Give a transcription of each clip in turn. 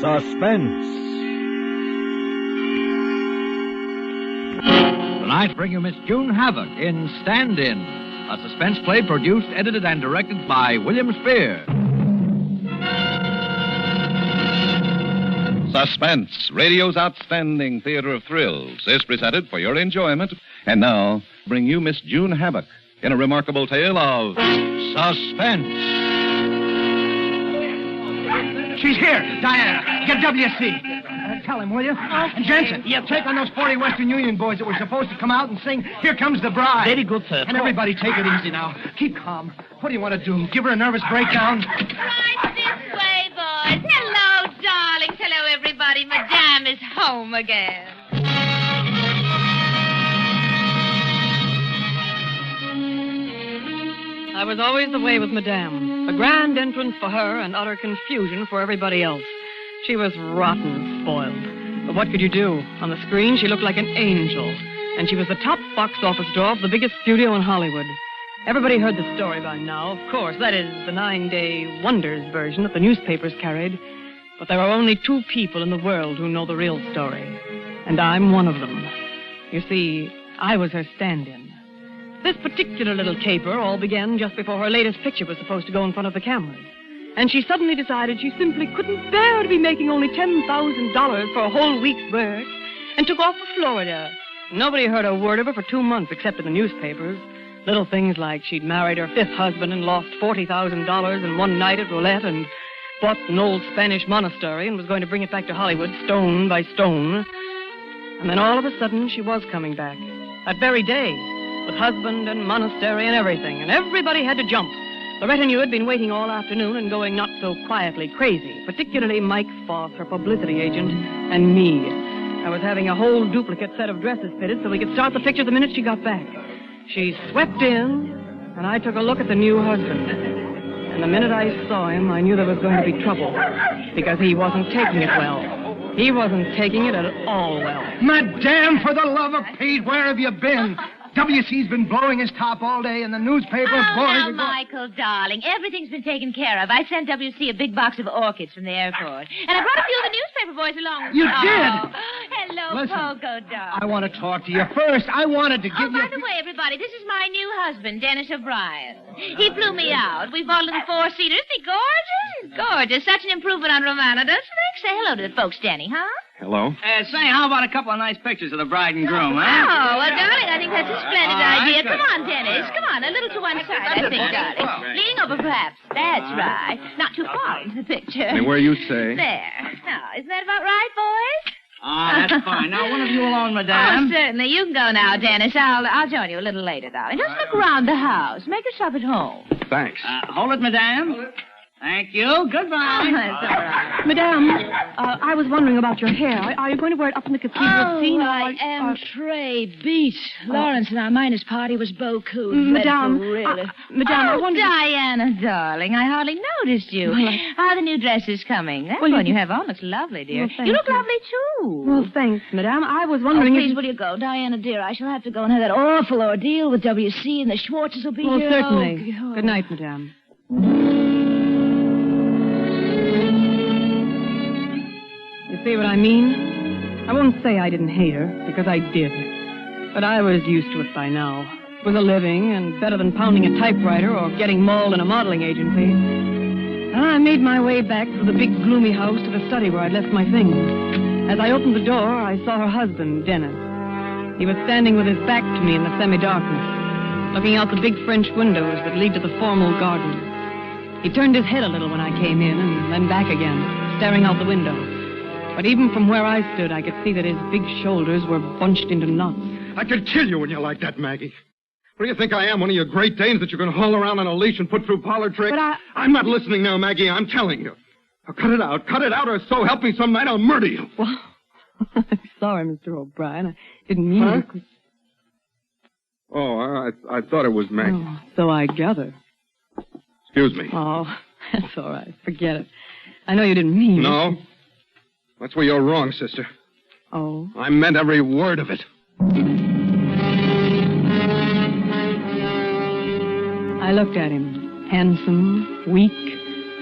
Suspense. Tonight, bring you Miss June Havoc in Stand-In, a suspense play produced, edited, and directed by William Spear. Suspense, radio's outstanding theater of thrills, is presented for your enjoyment. And now, bring you Miss June Havoc in a remarkable tale of suspense. She's here. Diana, get W.C. Tell him, will you? And Jensen, take on those 40 Western Union boys that were supposed to come out and sing Here Comes the Bride. Very good, sir. And everybody take it easy now. Keep calm. What do you want to do? Give her a nervous breakdown? Right this way, boys. Hello, darlings. Hello, everybody. Madame is home again. I was always the way with Madame. A grand entrance for her and utter confusion for everybody else. She was rotten spoiled. But what could you do? On the screen, she looked like an angel. And she was the top box office draw of the biggest studio in Hollywood. Everybody heard the story by now, of course. That is, the 9-day wonders version that the newspapers carried. But there are only 2 people in the world who know the real story. And I'm one of them. You see, I was her stand-in. This particular little caper all began just before her latest picture was supposed to go in front of the cameras. And she suddenly decided she simply couldn't bear to be making only $10,000 for a whole week's work and took off for Florida. Nobody heard a word of her for 2 months except in the newspapers. Little things like she'd married her 5th husband and lost $40,000 in one night at roulette and bought an old Spanish monastery and was going to bring it back to Hollywood stone by stone. And then all of a sudden she was coming back. That very day. With husband and monastery and everything, and everybody had to jump. The retinue had been waiting all afternoon and going not so quietly crazy, particularly Mike Foss, her publicity agent, and me. I was having a whole duplicate set of dresses fitted so we could start the picture the minute she got back. She swept in, and I took a look at the new husband. And the minute I saw him, I knew there was going to be trouble, because he wasn't taking it well. He wasn't taking it at all well. Madame, for the love of Pete, where have you been? W.C.'s been blowing his top all day in the newspapers. Now, Michael, darling, everything's been taken care of. I sent W.C. a big box of orchids from the airport. And I brought a few of the newspaper boys along with me. You did? Hello, Listen, Pogo, darling. I want to talk to you. First, I wanted to give you... by the way, everybody, this is my new husband, Dennis O'Brien. He flew me out. We bought a little 4-seater. Isn't he gorgeous? Gorgeous. Such an improvement on Romana, doesn't it? Say hello to the folks, Danny, huh? Hello. Say, how about a couple of nice pictures of the bride and groom, huh? Oh, well, darling, I think that's a splendid idea. Come on, Dennis. Come on, a little to one side, I think, darling. Leaning over, perhaps. That's right. Not too far into the picture. Anywhere you say. There. Now, isn't that about right, boys? That's fine. Now, one of you alone, madame. Oh, certainly. You can go now, Dennis. I'll join you a little later, darling. Just look around the house. Make yourself at home. Thanks. Hold it, madame. Thank you. Goodbye. Oh, that's all right. Madame, I was wondering about your hair. Are you going to wear it up in the cathedral scene? I am Trey beat. Lawrence and our minus party was beaucoup. Madame, really. Madame, I wonder... Diana, darling, I hardly noticed you. How are the new dresses coming? That one you have on looks lovely, dear. Well, you look lovely, too. Well, thanks, Madame. I was wondering please, will you go? Diana, dear, I shall have to go and have that awful ordeal with W.C. and the Schwartzes will be here. Certainly. Oh. Good night, Madame. You see what I mean? I won't say I didn't hate her, because I did. But I was used to it by now. It was a living, and better than pounding a typewriter or getting mauled in a modeling agency. And I made my way back through the big, gloomy house to the study where I'd left my things. As I opened the door, I saw her husband, Dennis. He was standing with his back to me in the semi-darkness, looking out the big French windows that lead to the formal garden. He turned his head a little when I came in, and then back again, staring out the window. But even from where I stood, I could see that his big shoulders were bunched into knots. I could kill you when you're like that, Maggie. What do you think I am, one of your Great Danes that you're going to haul around on a leash and put through parlor tricks? But I'm not listening now, Maggie. I'm telling you. Now, cut it out, or so help me some night I'll murder you. Well, I'm sorry, Mr. O'Brien. I didn't mean it. Oh, I thought it was Maggie. Oh, so I gather. Excuse me. Oh, that's all right. Forget it. I know you didn't mean it. No. That's where you're wrong, sister. Oh? I meant every word of it. I looked at him, handsome, weak,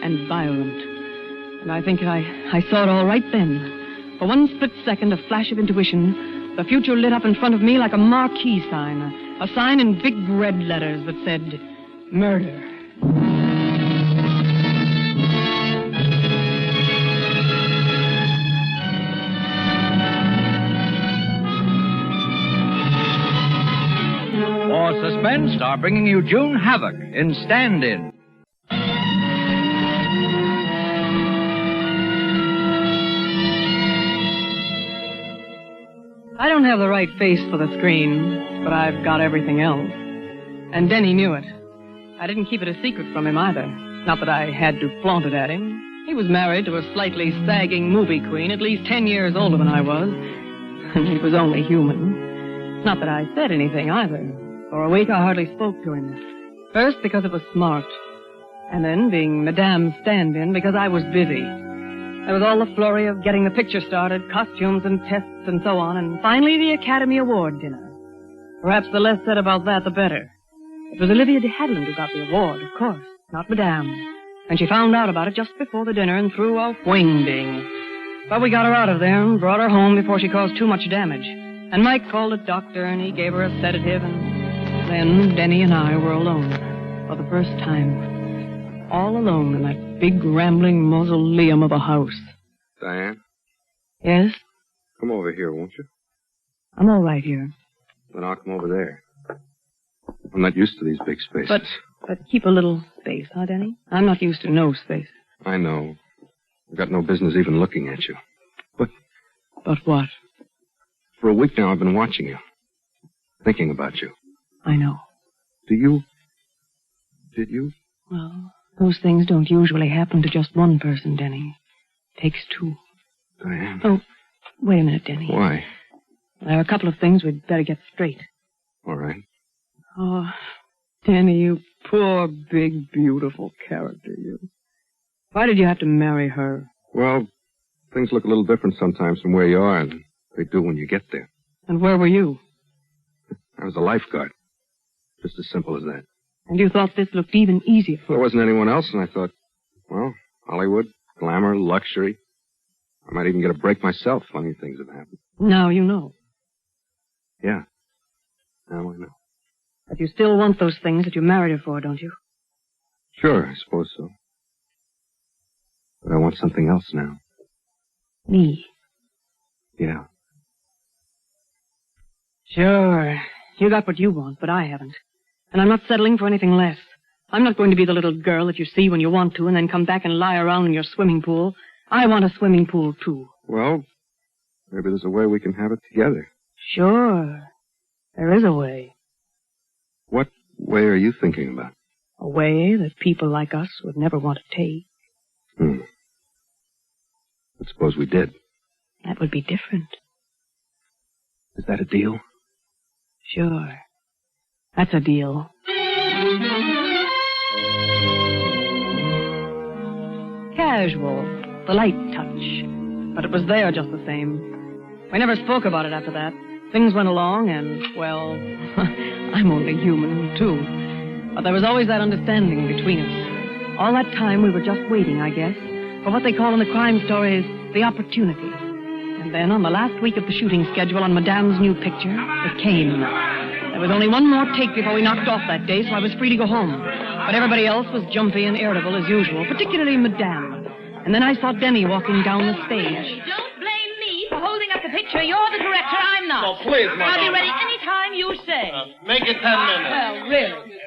and violent. And I think I saw it all right then. For one split second, a flash of intuition, the future lit up in front of me like a marquee sign. A sign in big red letters that said, murder. For Suspense are bringing you June Havoc in Stand-In. I don't have the right face for the screen, but I've got everything else. And Denny knew it. I didn't keep it a secret from him either. Not that I had to flaunt it at him. He was married to a slightly sagging movie queen, at least 10 years older than I was. And he was only human. Not that I said anything either. For a week I hardly spoke to him. First because it was smart. And then being Madame's stand-in because I was busy. There was all the flurry of getting the picture started, costumes and tests and so on, and finally the Academy Award dinner. Perhaps the less said about that, the better. It was Olivia de Havilland who got the award, of course, not Madame. And she found out about it just before the dinner and threw a wing-ding. But we got her out of there and brought her home before she caused too much damage. And Mike called a doctor and he gave her a sedative, and then Denny and I were alone for the first time. All alone in that big rambling mausoleum of a house. Diane? Yes? Come over here, won't you? I'm all right here. Then I'll come over there. I'm not used to these big spaces. But keep a little space, huh, Denny? I'm not used to no space. I know. I've got no business even looking at you. But what? For a week now I've been watching you. Thinking about you. I know. Did you? Well, those things don't usually happen to just one person, Denny. Takes two. Diane. Oh, wait a minute, Denny. Why? There are a couple of things we'd better get straight. All right. Oh, Denny, you poor, big, beautiful character, you. Why did you have to marry her? Well, things look a little different sometimes from where you are than they do when you get there. And where were you? I was a lifeguard. Just as simple as that. And you thought this looked even easier? There wasn't anyone else, and I thought, well, Hollywood, glamour, luxury. I might even get a break myself. Funny things have happened. Now you know. Yeah. Now I know. But you still want those things that you married her for, don't you? Sure, I suppose so. But I want something else now. Me? Yeah. Sure. You got what you want, but I haven't. And I'm not settling for anything less. I'm not going to be the little girl that you see when you want to and then come back and lie around in your swimming pool. I want a swimming pool, too. Well, maybe there's a way we can have it together. Sure. There is a way. What way are you thinking about? A way that people like us would never want to take. But suppose we did. That would be different. Is that a deal? Sure. That's a deal. Casual. The light touch. But it was there just the same. We never spoke about it after that. Things went along and, well, I'm only human, too. But there was always that understanding between us. All that time we were just waiting, I guess, for what they call in the crime stories, the opportunity. And then on the last week of the shooting schedule on Madame's new picture, it came. There was only one more take before we knocked off that day, so I was free to go home. But everybody else was jumpy and irritable as usual, particularly Madame. And then I saw Denny walking down the stage. Don't blame me for holding up the picture. You're the director, I'm not. Oh, please, Madame. I'll be ready any time you say. Make it 10 minutes. Well, really.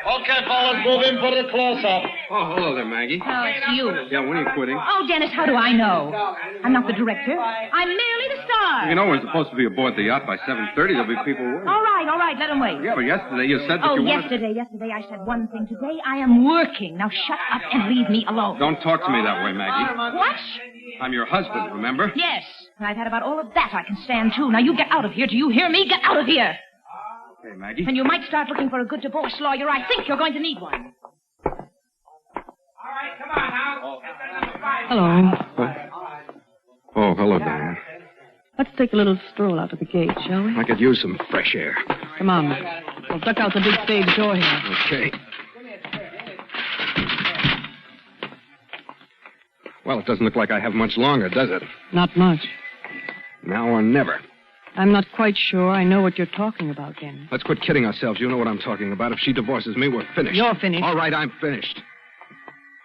Okay, fellas, move in for the close-up. Oh, hello there, Maggie. Oh, it's you. Yeah, when are you quitting? Oh, Dennis, how do I know? I'm not the director. I'm merely the star. You know, we're supposed to be aboard the yacht by 7:30. There'll be people waiting. All right, let them wait. Yeah, but yesterday you said that Oh, you wanted... yesterday I said one thing. Today I am working. Now shut up and leave me alone. Don't talk to me that way, Maggie. What? I'm your husband, remember? Yes, and I've had about all of that I can stand, too. Now you get out of here. Do you hear me? Get out of here. Okay, Maggie. And you might start looking for a good divorce lawyer. I think you're going to need one. Hello. Oh, hello, Diane. Let's take a little stroll out to the gate, shall we? I could use some fresh air. Come on. We'll duck out the big stage door here. Okay. Well, it doesn't look like I have much longer, does it? Not much. Now or never. I'm not quite sure I know what you're talking about, Danny. Let's quit kidding ourselves. You know what I'm talking about. If she divorces me, we're finished. You're finished. All right, I'm finished.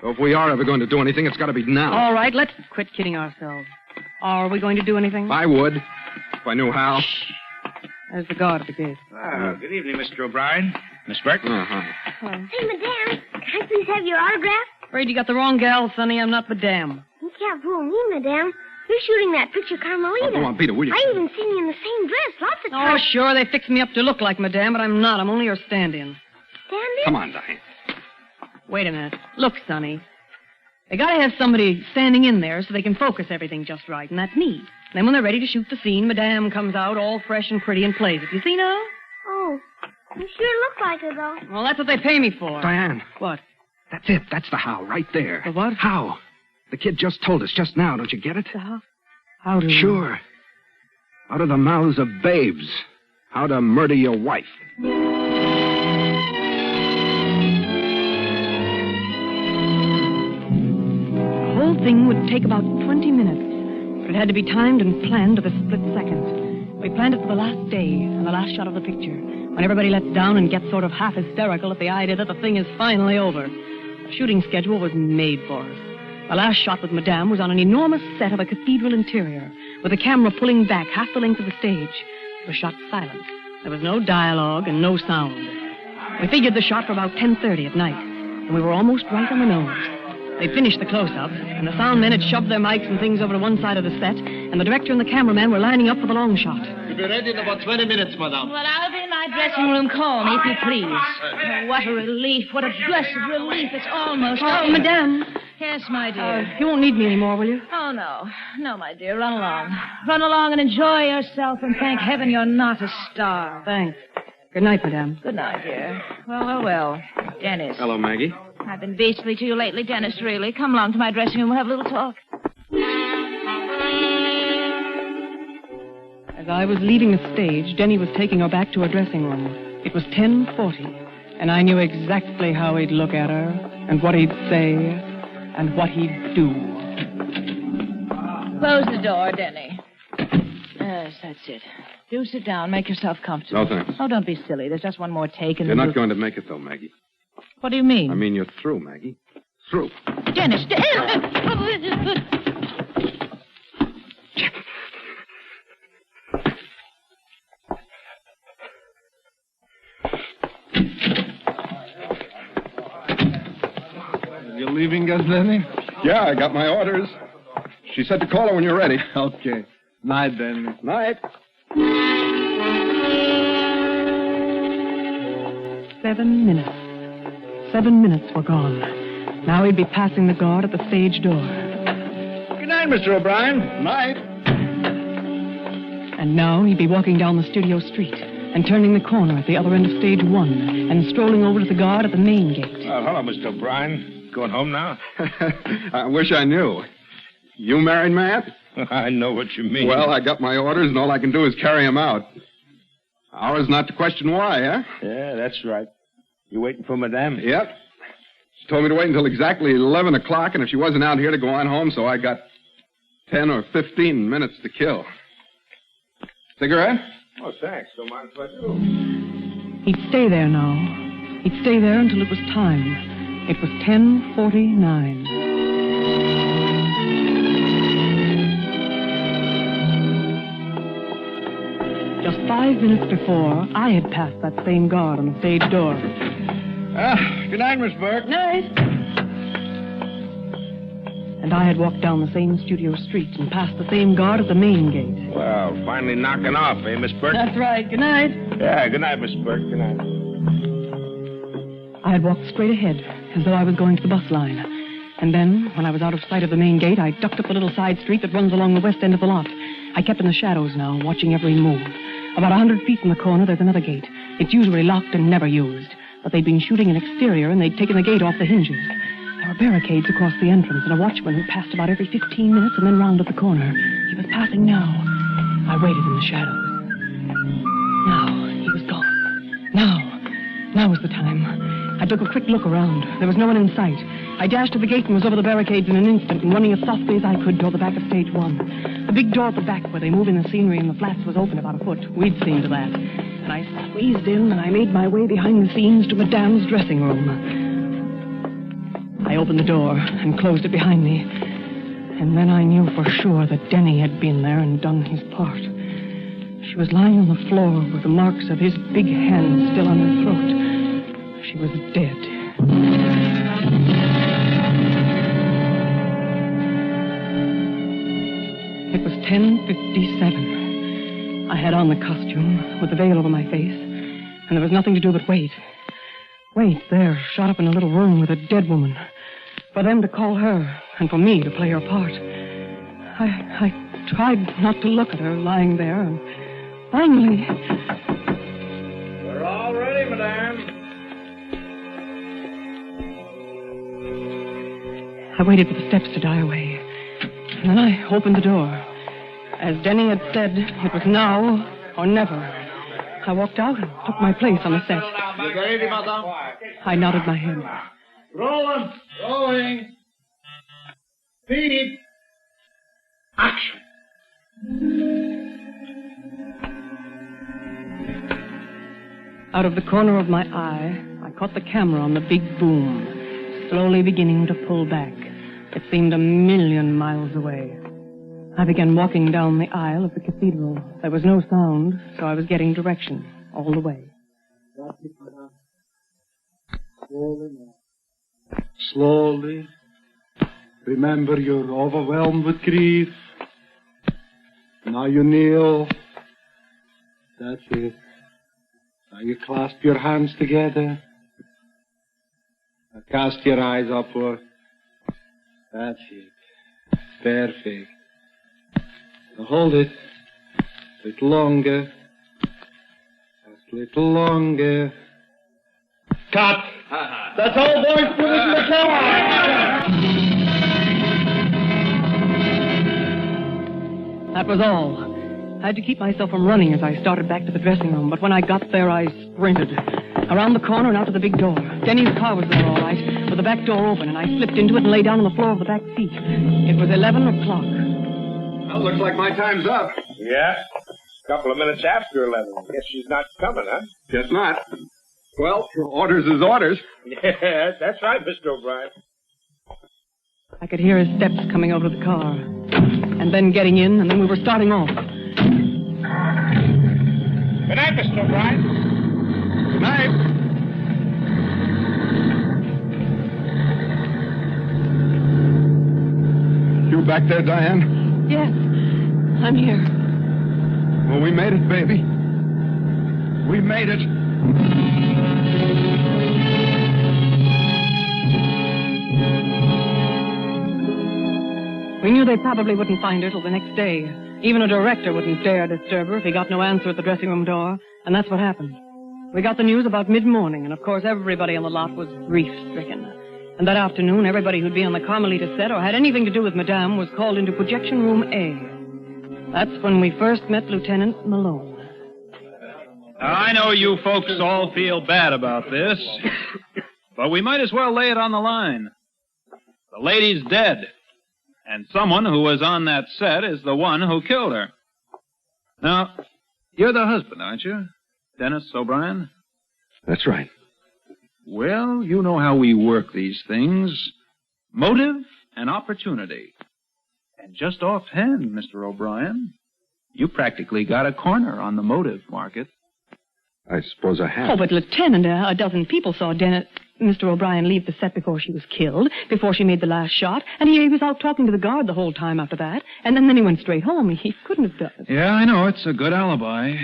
So if we are ever going to do anything, it's got to be now. All right, let's quit kidding ourselves. Are we going to do anything? I would, if I knew how. There's the guard at the gate. Good evening, Mr. O'Brien. Miss Burke? Uh-huh. Hello. Hey, Madame, can I please have your autograph? Afraid you got the wrong gal, Sonny. I'm not Madame. You can't fool me, Madame. You're shooting that picture, Carmelita. Oh, go on, Peter, will you? I even seen you in the same dress lots of Oh, times. sure, they fixed me up to look like Madame, but I'm not. I'm only her stand-in. Stand-in? Come on, Diane. Wait a minute. Look, Sonny. They gotta have somebody standing in there so they can focus everything just right, and that's me. Then when they're ready to shoot the scene, Madame comes out all fresh and pretty and plays it. You see now? Oh, you sure look like her, though. Well, that's what they pay me for. Diane. What? That's it. That's the how, right there. The what? How. The kid just told us just now. Don't you get it? The how? How do you... Sure. Out of the mouths of babes. How to murder your wife. The whole thing would take about 20 minutes. But it had to be timed and planned to the split second. We planned it for the last day and the last shot of the picture, when everybody lets down and gets sort of half hysterical at the idea that the thing is finally over. The shooting schedule was made for us. The last shot with Madame was on an enormous set of a cathedral interior, with the camera pulling back half the length of the stage. It was shot silent. There was no dialogue and no sound. We figured the shot for about 10:30 at night, and we were almost right on the nose. They finished the close-up, and the sound men had shoved their mics and things over to one side of the set, and the director and the cameraman were lining up for the long shot. We'll be ready in about 20 minutes, madame. Well, I'll be in my dressing room. Call me, if you please. Oh, what a relief. What a blessed relief. It's almost Oh, over. Madame. Yes, my dear. You won't need me anymore, will you? Oh, no. No, my dear. Run along. Run along and enjoy yourself, and thank heaven you're not a star. Thanks. Good night, Madame. Good night, dear. Well. Dennis. Hello, Maggie. I've been beastly to you lately, Dennis, really. Come along to my dressing room. We'll have a little talk. As I was leaving the stage, Denny was taking her back to her dressing room. It was 10:40, and I knew exactly how he'd look at her, and what he'd say, and what he'd do. Close the door, Denny. Yes, that's it. Do sit down. Make yourself comfortable. No, thanks. Oh, don't be silly. There's just one more take, and You're then not going to make it, though, Maggie. What do you mean? I mean, you're through, Maggie. Through. Dennis. You leaving us, Danny? Yeah, I got my orders. She said to call her when you're ready. Okay. Night, Danny. Night. 7 minutes. 7 minutes were gone. Now he'd be passing the guard at the stage door. Good night, Mr. O'Brien. Night. And now he'd be walking down the studio street and turning the corner at the other end of stage 1 and strolling over to the guard at the main gate. Hello, Mr. O'Brien. Going home now? I wish I knew. You married man? I know what you mean. Well, I got my orders, and all I can do is carry them out. Ours not to question why, huh? Yeah, that's right. You waiting for Madame? Yep. She told me to wait until exactly 11 o'clock, and if she wasn't out here, to go on home, so I got 10 or 15 minutes to kill. Cigarette? Oh, thanks. Don't mind if I do. He'd stay there now. He'd stay there until it was time. It was 10:49. Just 5 minutes before, I had passed that same guard on the stage door. Good night, Miss Burke. Night. And I had walked down the same studio street and passed the same guard at the main gate. Well, finally knocking off, eh, Miss Burke? That's right. Good night. Yeah, good night, Miss Burke. Good night. I had walked straight ahead, as though I was going to the bus line. And then, when I was out of sight of the main gate, I ducked up the little side street that runs along the west end of the lot. I kept in the shadows now, watching every move. About 100 feet from the corner, there's another gate. It's usually locked and never used. But they'd been shooting an exterior, and they'd taken the gate off the hinges. There were barricades across the entrance, and a watchman who passed about every 15 minutes and then rounded the corner. He was passing now. I waited in the shadows. Now, he was gone. Now was the time. I took a quick look around. There was no one in sight. I dashed to the gate and was over the barricades in an instant and running as softly as I could toward the back of stage 1. The big door at the back where they move in the scenery and the flats was open about a foot. We'd seen to that. And I squeezed in and I made my way behind the scenes to Madame's dressing room. I opened the door and closed it behind me. And then I knew for sure that Denny had been there and done his part. She was lying on the floor with the marks of his big hands still on her throat. She was dead. It was 10:57. I had on the costume with the veil over my face, and there was nothing to do but wait. Wait there, shut up in a little room with a dead woman. For them to call her, and for me to play her part. I tried not to look at her lying there, and finally... We're all ready, madame. I waited for the steps to die away. And then I opened the door. As Denny had said, it was now or never. I walked out and took my place on the set. You ready, madame? I nodded my head. Rolling. Rolling. Speed. Action. Out of the corner of my eye, I caught the camera on the big boom, slowly beginning to pull back. It seemed 1,000,000 miles away. I began walking down the aisle of the cathedral. There was no sound, so I was getting direction all the way. Slowly now. Slowly. Remember, you're overwhelmed with grief. Now you kneel. That's it. Now you clasp your hands together. Now cast your eyes upward. That's it. Perfect. Now hold it. A little longer. Just a little longer. Cut! That's all, boys. Put it in the camera. That was all. I had to keep myself from running as I started back to the dressing room, but when I got there, I sprinted. Around the corner and out to the big door. Denny's car was there all right, with the back door open, and I slipped into it and lay down on the floor of the back seat. It was 11 o'clock. Well, looks like my time's up. Yeah? A couple of minutes after 11. Guess she's not coming, huh? Guess not. Well, orders is orders. Yeah, that's right, Mr. O'Brien. I could hear his steps coming over to the car, and then getting in, and then we were starting off. Good night, Mr. O'Brien. Good night. You back there, Diane? Yes, I'm here. Well, we made it, baby. We made it. We knew they probably wouldn't find her till the next day. Even a director wouldn't dare disturb her if he got no answer at the dressing room door. And that's what happened. We got the news about mid-morning, and of course everybody on the lot was grief-stricken. And that afternoon, everybody who'd be on the Carmelita set or had anything to do with Madame was called into projection room A. That's when we first met Lieutenant Malone. Now, I know you folks all feel bad about this, but we might as well lay it on the line. The lady's dead. And someone who was on that set is the one who killed her. Now, you're the husband, aren't you? Dennis O'Brien? That's right. Well, you know how we work these things. Motive and opportunity. And just offhand, Mr. O'Brien, you practically got a corner on the motive market. I suppose I have. Oh, but Lieutenant, a dozen people saw Mr. O'Brien leave the set before she was killed, before she made the last shot, and he was out talking to the guard the whole time after that, and then he went straight home. He couldn't have done it. Yeah, I know. It's a good alibi.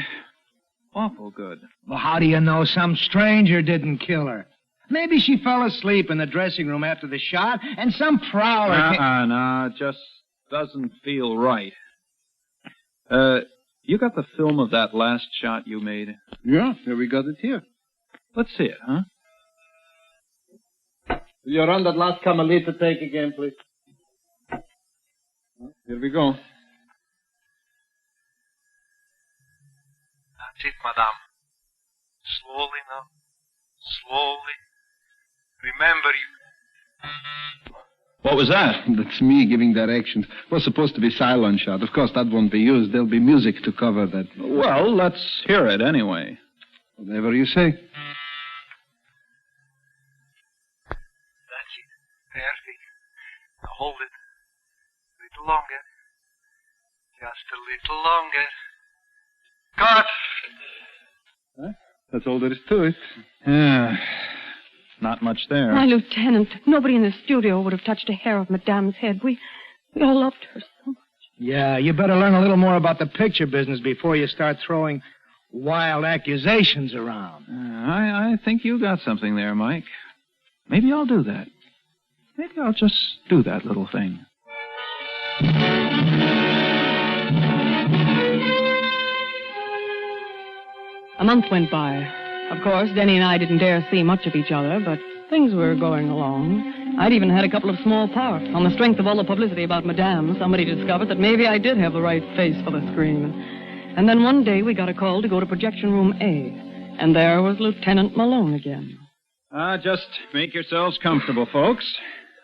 Awful good. Well, how do you know some stranger didn't kill her? Maybe she fell asleep in the dressing room after the shot, and some prowler... No, it just doesn't feel right. You got the film of that last shot you made? Yeah, here we got it here. Let's see it, huh? You run that last Carmelita take again, please. Here we go. That's it, madame. Slowly now. Slowly. Remember you. What was that? That's me giving directions. It was supposed to be silent shot. Of course, that won't be used. There'll be music to cover that. Well, let's hear it anyway. Whatever you say. That's it. Perfect. Now hold it. A little longer. Just a little longer. Cut! Huh? That's all there is to it. Yeah. Not much there. My lieutenant, nobody in the studio would have touched a hair of Madame's head. We all loved her so much. Yeah, you better learn a little more about the picture business before you start throwing wild accusations around. I think you got something there, Mike. Maybe I'll do that. Maybe I'll just do that little thing. A month went by. Of course, Denny and I didn't dare see much of each other, but things were going along. I'd even had a couple of small parts. On the strength of all the publicity about Madame, somebody discovered that maybe I did have the right face for the screen. And then one day we got a call to go to projection room A, and there was Lieutenant Malone again. Just make yourselves comfortable, folks.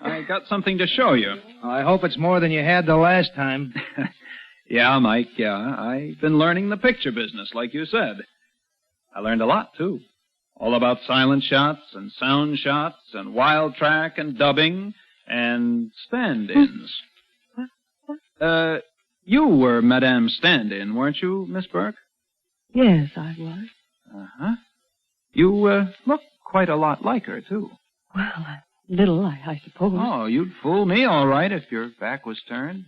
I got something to show you. I hope it's more than you had the last time. Yeah, Mike, yeah. I've been learning the picture business, like you said. I learned a lot, too. All about silent shots and sound shots and wild track and dubbing and stand-ins. You were Madame's stand-in, weren't you, Miss Burke? Yes, I was. Uh-huh. You look quite a lot like her, too. Well, a little, I suppose. Oh, you'd fool me all right if your back was turned.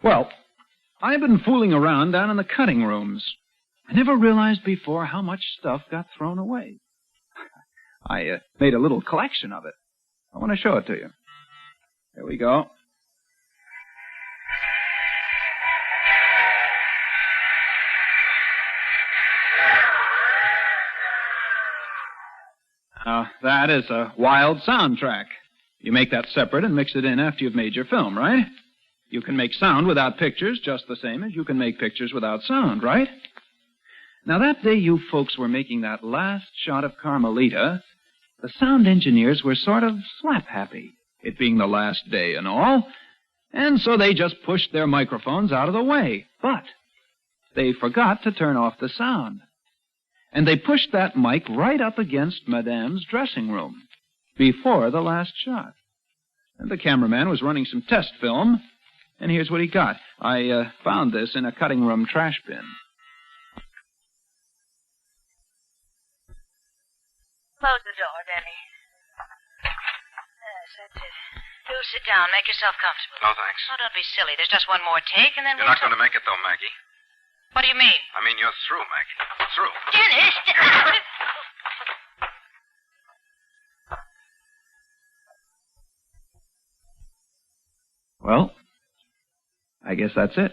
Well, I've been fooling around down in the cutting rooms. I never realized before how much stuff got thrown away. I made a little collection of it. I want to show it to you. Here we go. That is a wild soundtrack. You make that separate and mix it in after you've made your film, right? You can make sound without pictures just the same as you can make pictures without sound, right? Now, that day you folks were making that last shot of Carmelita, the sound engineers were sort of slap-happy, it being the last day and all, and so they just pushed their microphones out of the way. But they forgot to turn off the sound. And they pushed that mic right up against Madame's dressing room before the last shot. And the cameraman was running some test film, and here's what he got. I found this in a cutting room trash bin. Close the door, Denny. Yes, that's it. Do sit down. Make yourself comfortable. No, thanks. Oh, don't be silly. There's just one more take, and then You're not going to make it, though, Maggie. What do you mean? I mean, you're through, Maggie. Through. Dennis! Well, I guess that's it.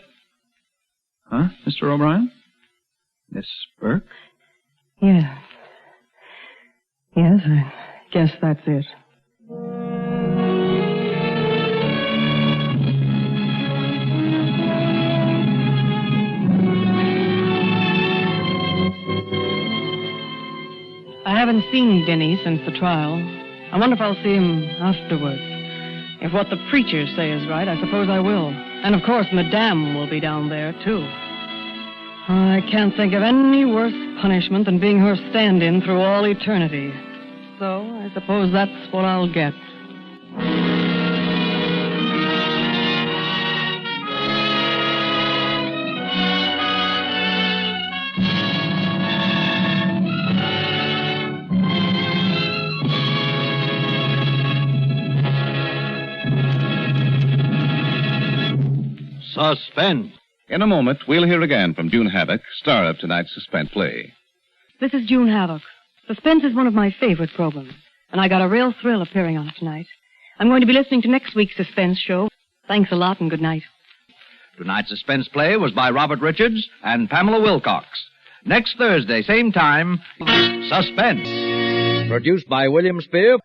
Huh, Mr. O'Brien? Miss Burke? Yes. Yes, I guess that's it. I haven't seen Denny since the trial. I wonder if I'll see him afterwards. If what the preachers say is right, I suppose I will. And, of course, Madame will be down there, too. I can't think of any worse punishment than being her stand-in through all eternity. So I suppose that's what I'll get. Suspense. In a moment, we'll hear again from June Havoc, star of tonight's Suspense play. This is June Havoc. Suspense is one of my favorite programs, and I got a real thrill appearing on it tonight. I'm going to be listening to next week's Suspense show. Thanks a lot and good night. Tonight's Suspense play was by Robert Richards and Pamela Wilcox. Next Thursday, same time, Suspense. Produced by William Spear.